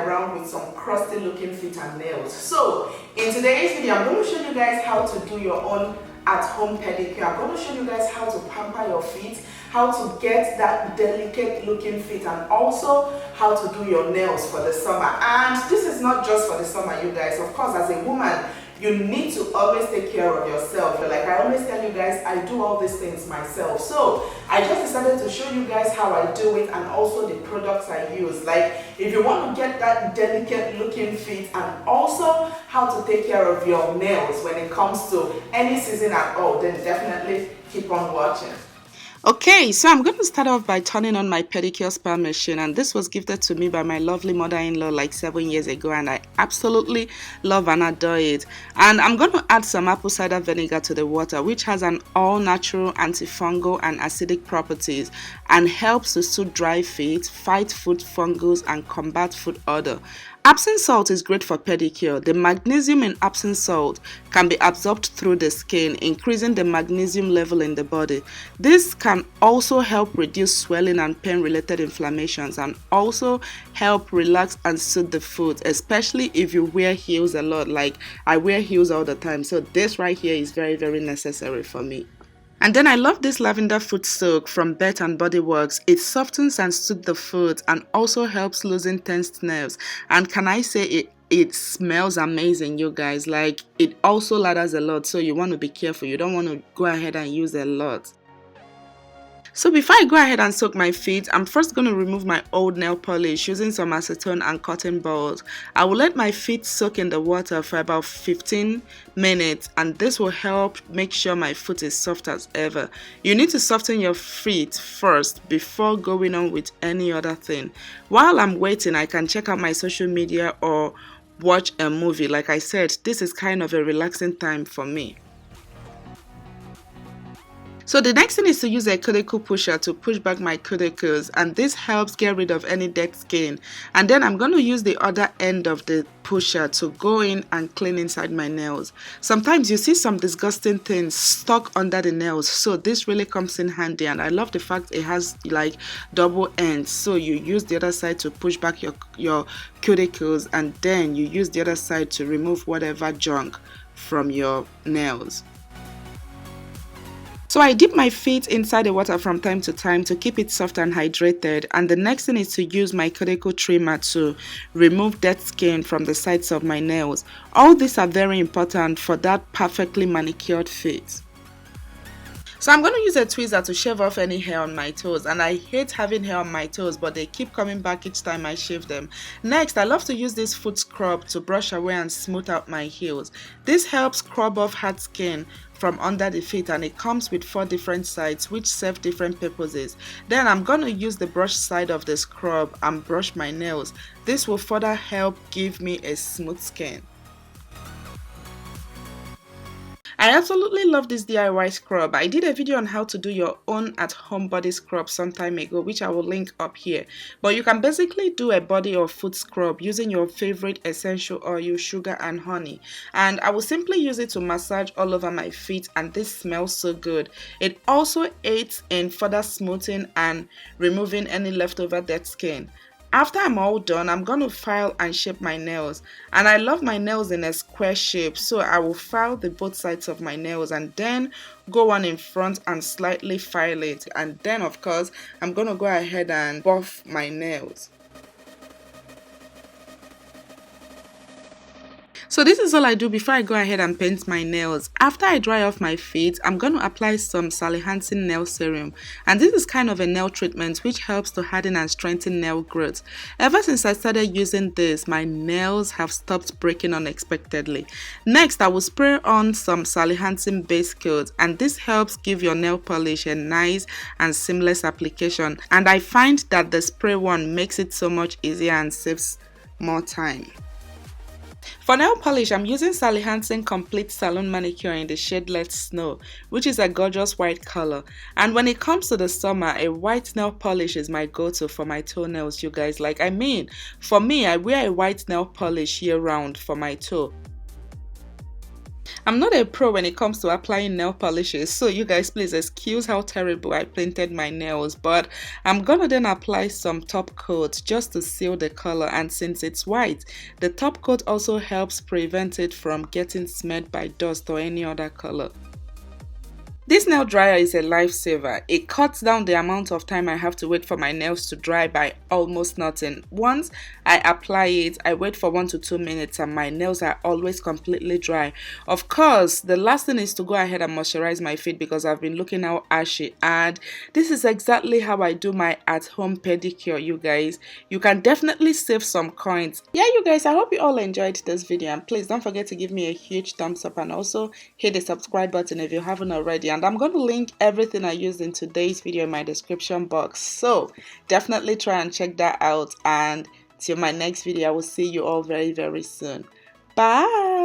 around with some crusty looking feet and nails. So in today's video, I'm going to show you guys how to do your own at-home pedicure. I'm going to show you guys how to pamper your feet, how to get that delicate looking feet, and also how to do your nails for the summer. And this is not just for the summer, you guys. Of course, as a woman, you need to always take care of yourself. Like I always tell you guys, I do all these things myself. So I just decided to show you guys how I do it and also the products I use. Like if you want to get that delicate looking feet and also how to take care of your nails when it comes to any season at all, then definitely keep on watching. Okay, so I'm going to start off by turning on my Pedicure spa machine, and this was gifted to me by my lovely mother-in-law like 7 years ago, and I absolutely love and adore it. And I'm going to add some apple cider vinegar to the water, which has an all-natural antifungal and acidic properties and helps to soothe dry feet, fight foot fungus, and combat foot odor. Epsom salt is great for pedicure. The magnesium in Epsom salt can be absorbed through the skin, increasing the magnesium level in the body. This can also help reduce swelling and pain-related inflammations and also help relax and soothe the foot, especially if you wear heels a lot. Like I wear heels all the time, so this right here is very, very necessary for me. And then I love this lavender foot soak from Bath and Body Works. It softens and soothes the foot and also helps loosen tensed nerves. And can I say it smells amazing, you guys. Like it also lathers a lot, so you want to be careful. You don't want to go ahead and use a lot. So before I go ahead and soak my feet, I'm first going to remove my old nail polish using some acetone and cotton balls. I will let my feet soak in the water for about 15 minutes, and this will help make sure my foot is soft as ever. You need to soften your feet first before going on with any other thing. While I'm waiting, I can check out my social media or watch a movie. Like I said, this is kind of a relaxing time for me. So the next thing is to use a cuticle pusher to push back my cuticles, and this helps get rid of any dead skin. And then I'm going to use the other end of the pusher to go in and clean inside my nails. Sometimes you see some disgusting things stuck under the nails, so this really comes in handy, and I love the fact it has like double ends. So you use the other side to push back your cuticles, and then you use the other side to remove whatever junk from your nails. So I dip my feet inside the water from time to time to keep it soft and hydrated, and the next thing is to use my cuticle trimmer to remove dead skin from the sides of my nails. All these are very important for that perfectly manicured feet. So I'm going to use a tweezer to shave off any hair on my toes, and I hate having hair on my toes, but they keep coming back each time I shave them. Next, I love to use this foot scrub to brush away and smooth out my heels. This helps scrub off hard skin from under the feet, and it comes with 4 different sides which serve different purposes. Then I'm going to use the brush side of the scrub and brush my nails. This will further help give me a smooth skin. I absolutely love this DIY scrub. I did a video on how to do your own at-home body scrub some time ago, which I will link up here. But you can basically do a body or foot scrub using your favorite essential oil, sugar, and honey. And I will simply use it to massage all over my feet, and this smells so good. It also aids in further smoothing and removing any leftover dead skin. After I'm all done, I'm going to file and shape my nails, and I love my nails in a square shape, so I will file the both sides of my nails and then go on in front and slightly file it, and then of course I'm going to go ahead and buff my nails. So this is all I do before I go ahead and paint my nails. After I dry off my feet, I'm going to apply some hansen nail serum, and this is kind of a nail treatment which helps to harden and strengthen nail growth. Ever since I started using this, my nails have stopped breaking unexpectedly. Next, I will spray on some hansen base coat, and this helps give your nail polish a nice and seamless application, and I find that the spray one makes it so much easier and saves more time. For nail polish, I'm using Sally Hansen Complete Salon Manicure in the shade Let Snow, which is a gorgeous white color. And when it comes to the summer, a white nail polish is my go-to for my toenails, you guys. For me, I wear a white nail polish year round for my toe. I'm not a pro when it comes to applying nail polishes, so you guys please excuse how terrible I painted my nails, but I'm gonna then apply some top coat just to seal the color, and since it's white, the top coat also helps prevent it from getting smeared by dust or any other color. This nail dryer is a lifesaver. It cuts down the amount of time I have to wait for my nails to dry by almost nothing. Once I apply it, I wait for 1 to 2 minutes and my nails are always completely dry. Of course, the last thing is to go ahead and moisturize my feet because I've been looking out ashy, and this is exactly how I do my at-home pedicure, you guys. You can definitely save some coins. Yeah, you guys, I hope you all enjoyed this video, and please don't forget to give me a huge thumbs up and also hit the subscribe button if you haven't already. And I'm going to link everything I used in today's video in my description box, so definitely try and check that out. And till my next video, I will see you all very soon. Bye.